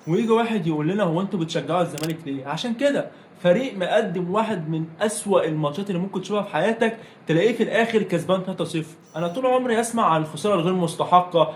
ويجي واحد يقول لنا هو انتوا بتشجعوا الزمالك ليه؟ عشان كده فريق مقدم واحد من أسوأ الماتشات اللي ممكن تشوفها في حياتك، تلاقيه في الاخر كسبان 3-0. انا طول عمري اسمع عن الخساره الغير مستحقه،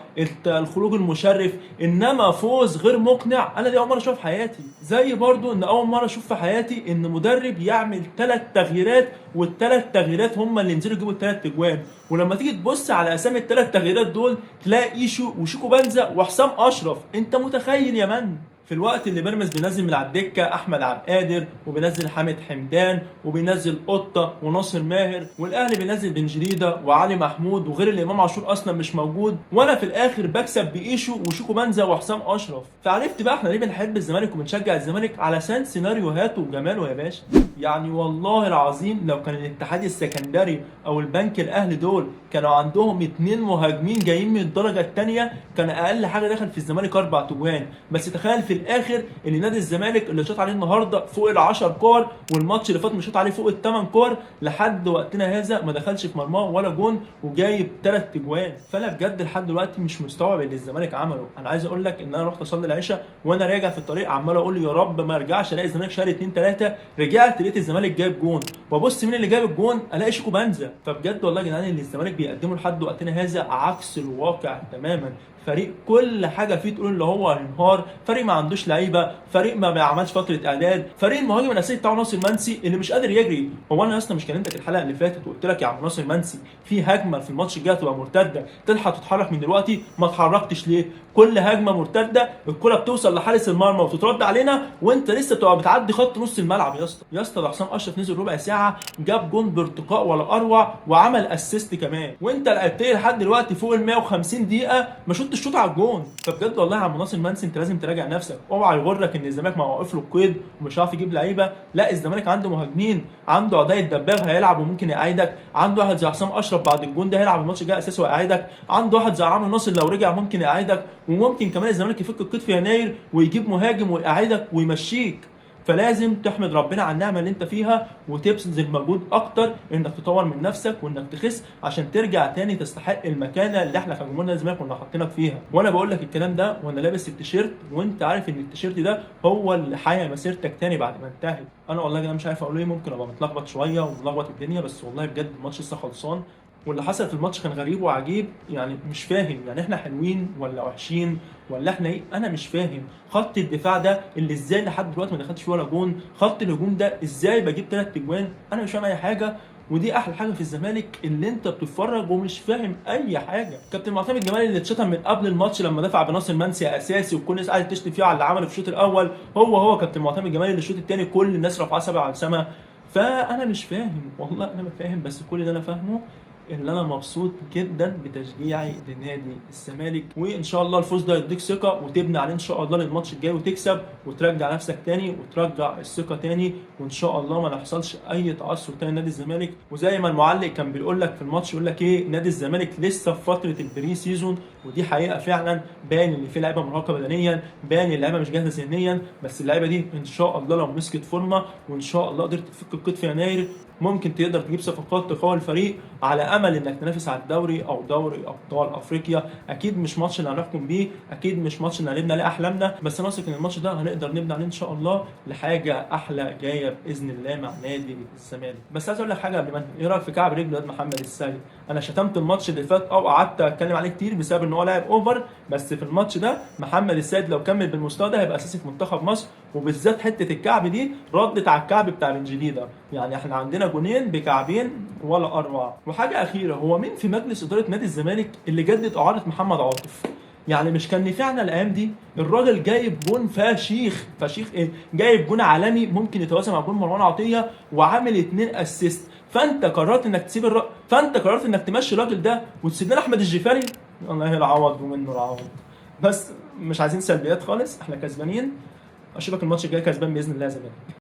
الخروج المشرف، انما فوز غير مقنع انا دي اول مره اشوفها في حياتي. زي برضو ان اول مره اشوف في حياتي ان مدرب يعمل 3 تغييرات، وال3 تغييرات هم اللي ينزلوا يجيبوا ال3 اجوان. ولما تيجي تبص على اسامي ال3 تغييرات دول تلاقي ايشو وشيكو بنزا وحسام اشرف. انت متخيل يا من؟ في الوقت اللي بيراميدز بينزل من على الدكه احمد عبد القادر، وبينزل حامد حمدان، وبينزل قطه وناصر ماهر، والاهلي بينزل بن جريده وعلي محمود، وغير اللي امام عاشور اصلا مش موجود، وانا في الاخر بكسب بايشو وشيكو بنزا وحسام اشرف. فعرفت بقى احنا ليه بنحب الزمالك وبنشجع الزمالك، علشان سيناريوهاته وجماله يا باشا. يعني والله العظيم لو كان الاتحاد السكندري او البنك الاهلي دول كانوا عندهم 2 مهاجمين جايين من الدرجه الثانيه، كان اقل حاجه دخل في الزمالك 4 تجوان. بس تخيل في الاخر ان نادي الزمالك اللي شاط عليه النهارده فوق ال10 كور، والماتش اللي فات مش شاط عليه فوق ال8 كور، لحد وقتنا هذا ما دخلش في مرماه ولا جون، وجايب 3 تجوان. فانا بجد لحد دلوقتي مش مستوعب اللي الزمالك عمله. انا عايز اقول لك ان انا رحت اصلي العشاء وانا راجع في الطريق عمال اقول يا رب ما ارجعش الاقي الزمالك شاري 2 3. رجعت لقيت الزمالك جايب جون، وابص مين اللي جايب الجون الاقي شيكو بنزا. فبجد والله يا جدعان اللي الزمالك بيقدمه لحد وقتنا هذا عكس الواقع تماما. فريق كل حاجه فيه تقول اللي هو هينهار، فريق ما عندوش لعيبه، فريق ما بيعملش فتره اعداد، فريق المهاجم الاساسي بتاعه ناصر منسي اللي مش قادر يجري. هو انا اصلا مش كلمتك الحلقه اللي فاتت وقلت لك يا عم ناصر منسي في هجمه في الماتش الجاي تبقى مرتده تلحق تتحرك من دلوقتي؟ ما اتحركتش ليه؟ كل هجمه مرتده الكره بتوصل لحارس المرمى وتترد علينا وانت لسه بتبقى بتعدي خط نص الملعب. يا اسطى يا اسطى ده حسام اشرف نزل ربع ساعه جاب جون بارتقاء ولا اروع، وعمل اسيست كمان، وانت لعبت لحد دلوقتي فوق ال 150 دقيقه ما شفتش شوط على الجون. فبجد والله يا عم ناصر منسي انت لازم تراجع نفسك. اوعى يغرك ان الزمالك ما واقف له القيد ومش عارف يجيب لعيبه. لا الزمالك عنده مهاجمين، عنده عداي الدباغ هيلعب وممكن يقعدك، عنده واحد زي حسام اشرف بعد الجون ده هيلعب الماتش الجاي اساسي ويقعدك، عنده واحد زي عمرو ناصر لو رجع ممكن يقعدك، وممكن كمان الزمالك يفك القيد في يناير ويجيب مهاجم ويقعدك ويمشيك. فلازم تحمد ربنا على النعمه اللي انت فيها وتبذل مجهود اكتر انك تطور من نفسك وانك تخس عشان ترجع تاني تستحق المكانه اللي احنا كجمهور الزمالك كنا حاطينك فيها. وانا بقول لك الكلام ده وانا لابس التيشيرت وانت عارف ان التيشيرت ده هو اللي حيا مسيرتك تاني بعد ما انتهت. انا والله انا مش عارف اقول ايه، ممكن ابقى متلخبط شويه وملخبط الدنيا، بس والله بجد الماتش لسه خلصان. واللي حصل في الماتش كان غريب وعجيب، يعني مش فاهم يعني احنا حلوين ولا وحشين ولا احنا ايه؟ انا مش فاهم. خط الدفاع ده اللي ازاي لحد دلوقتي ما دخلش فيه ولا جون، خط الهجوم ده ازاي بجيب 3 اجوان، انا مش فاهم اي حاجه. ودي احلى حاجه في الزمالك اللي انت بتتفرج ومش فاهم اي حاجه. كابتن معتمد جمال اللي اتشتم من قبل الماتش لما دفع بناصر منسي اساسي وكل الناس قاعده تشتم فيه على اللي عمله في الشوط الاول، هو كابتن معتمد جمال اللي الشوط الثاني كل الناس رافعه سبع على السما. فانا مش فاهم والله انا ما فاهم، بس كل اللي انا فاهمه ان انا مبسوط جدا بتشجيعي لنادي الزمالك، وان شاء الله الفوز ده يديك ثقه وتبني عليه ان شاء الله للماتش الجاي وتكسب وترجع نفسك تاني وترجع الثقه تاني، وان شاء الله ما نحصلش اي تعثر تاني لنادي الزمالك. وزي ما المعلق كان بيقول لك في الماتش يقول لك ايه، نادي الزمالك لسه في فتره البري سيزون، ودي حقيقه فعلا. باين ان في لعيبه مرهقه بدنيا، باين اللعيبه مش جاهزه ذهنيا، بس اللعيبه دي ان شاء الله لو مسكت فورمه وان شاء الله قدرت تفك القيد في يناير ممكن تقدر تجيب صفقات تقوي الفريق على امل انك تنافس على الدوري او دوري ابطال افريقيا. اكيد مش ماتش اللي هنحكم بيه، اكيد مش ماتش اللي هنبني عليه احلامنا، بس انا واثق ان الماتش ده هنقدر نبني عليه ان شاء الله لحاجه احلى جايه باذن الله مع نادي الزمالك. بس عايز اقول لك حاجه قبل ما ايه رايك في كعب رجل واد محمد السيد؟ انا شتمت الماتش اللي فات او قعدت اتكلم عليه كتير بسبب ان هو لاعب اوفر، بس في الماتش ده محمد السيد لو كمل بالمستوى ده هيبقى اساسي في منتخب مصر، وبالذات حته الكعب دي ردت على الكعب بتاع بن جديده. يعني احنا عندنا جونين بكعبين ولا اروع. وحاجه اخيره، هو مين في مجلس اداره نادي الزمالك اللي جدد اعاره محمد عاطف؟ يعني مش كان نفعنا الايام دي؟ الراجل جايب جون فشيخ فشيخ ايه، جايب جون عالمي ممكن يتوازن مع جون مروان عطيه وعامل 2 اسيست. فانت قررت انك تمشي الراجل ده وتسيب لنا احمد الجفاري. الله العوض ومنه العوض. بس مش عايزين سلبيات خالص، احنا كسبانين. اشوفك الماتش الجاي كسبان باذن الله يا زمالك.